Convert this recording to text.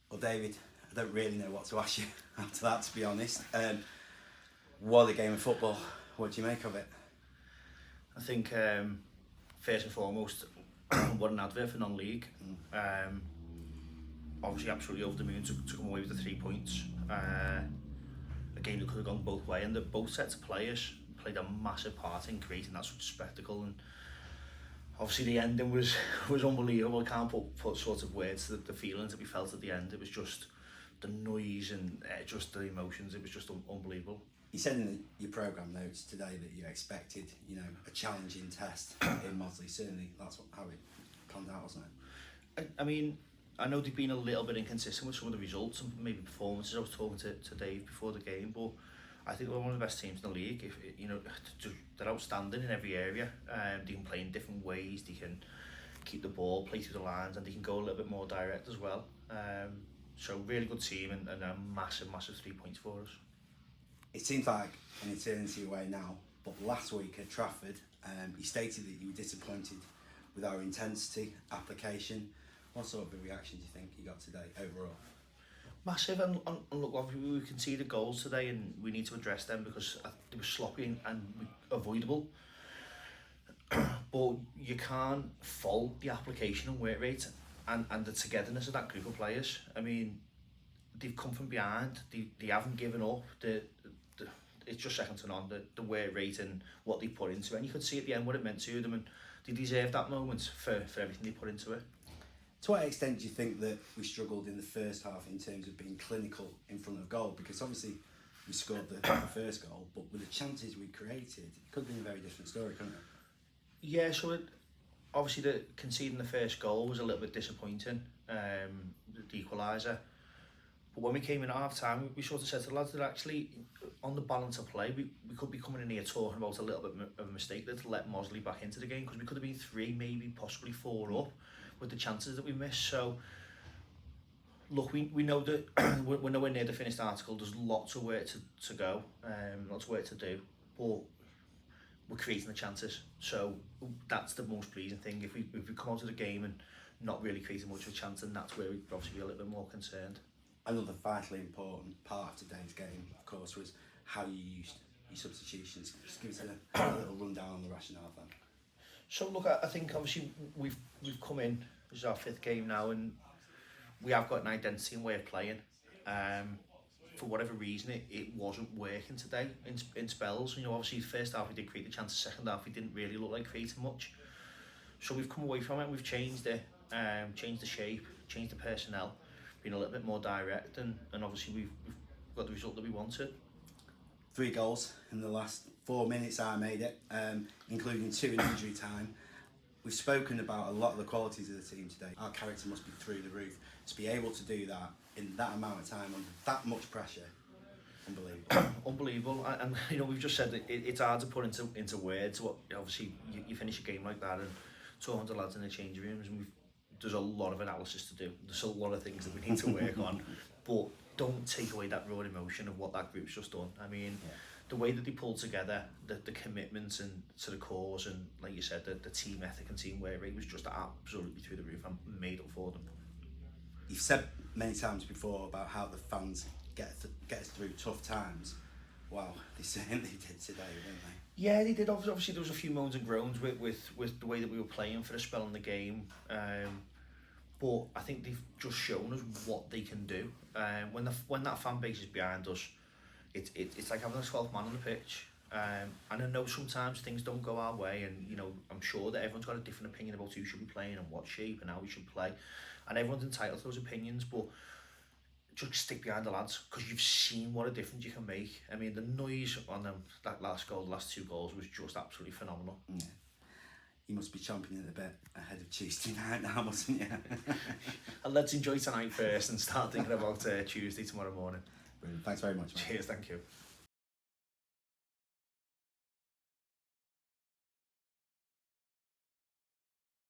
Well, David, I don't really know what to ask you after that, to be honest. What a game of football. What do you make of it? I think first and foremost, what an advert for non-league. Obviously, absolutely over the moon to come away with the 3 points. A game that could have gone both ways, and that both sets of players played a massive part in creating that such a spectacle. And obviously, the ending was unbelievable. I can't put sort of words to the feelings that we felt at the end. It was just the noise and just the emotions. It was just unbelievable. You said in your programme notes today that you expected, a challenging test in Mossley. Certainly, that's how it panned out, wasn't it? I mean, I know they've been a little bit inconsistent with some of the results and maybe performances. I was talking to Dave before the game, but I think they're one of the best teams in the league. They're outstanding in every area. They can play in different ways. They can keep the ball, play through the lines, and they can go a little bit more direct as well. So really good team and a massive 3 points for us. It seems like an eternity away now, but last week at Trafford, you stated that you were disappointed with our intensity, application. What sort of a reaction do you think you got today overall? Massive, and look, obviously we conceded goals today and we need to address them because they were sloppy and avoidable. But you can't fault the application and work rate and the togetherness of that group of players. I mean, they've come from behind, they haven't given up. It's just second to none, the work rate and what they put into it. And you could see at the end what it meant to them, and they deserve that moment for everything they put into it. To what extent do you think that we struggled in the first half in terms of being clinical in front of goal? Because obviously we scored the first goal, but with the chances we created, it could have been a very different story, couldn't it? Yeah, so obviously conceding the first goal was a little bit disappointing, the equaliser. But when we came in at half time, we sort of said to the lads that actually, on the balance of play, we could be coming in here talking about a little bit of a mistake that let Mossley back into the game, because we could have been 3, maybe possibly 4 up with the chances that we missed. So, look, we know that we're nowhere near the finished article. There's lots of work to go, lots of work to do, but we're creating the chances. So that's the most pleasing thing. If we come out of the game and not really creating much of a chance, then that's where we'd obviously be a little bit more concerned. Another vitally important part of today's game, of course, was how you used your substitutions. Just give us a little rundown on the rationale then. So look, I think obviously we've come in, this is our 5th game now, and we have got an identity and way of playing. For whatever reason, it wasn't working today in spells. Obviously the first half we did create the chance, the second half we didn't really look like creating much. So we've come away from it, we've changed it, changed the shape, changed the personnel, been a little bit more direct, and obviously we've got the result that we wanted. 3 goals in the last 4 minutes I made it, including 2 in injury time. We've spoken about a lot of the qualities of the team today. Our character must be through the roof. To be able to do that in that amount of time under that much pressure, unbelievable. Unbelievable, and we've just said that it's hard to put into words. What obviously you finish a game like that and 200 lads in the changing rooms, and there's a lot of analysis to do. There's a lot of things that we need to work on, but don't take away that raw emotion of what that group's just done. I mean, the way that they pulled together, the commitment and to the cause, and like you said, the team ethic and teamwork rate was just absolutely through the roof and made up for them. You've said many times before about how the fans get us through tough times. Wow, they certainly did today, didn't they? Yeah, they did. Obviously, there was a few moans and groans with the way that we were playing for a spell in the game. But I think they've just shown us what they can do. When that fan base is behind us, it's like having a 12th man on the pitch. And I know sometimes things don't go our way, and I'm sure that everyone's got a different opinion about who should be playing and what shape and how we should play, and everyone's entitled to those opinions. But just stick behind the lads, because you've seen what a difference you can make. I mean, the noise on them, that last goal, the last 2 goals, was just absolutely phenomenal. Yeah. You must be chomping at the bit ahead of Tuesday night now, mustn't you? And let's enjoy tonight first and start thinking about Tuesday tomorrow morning. Brilliant. Thanks very much, mate. Cheers, thank you.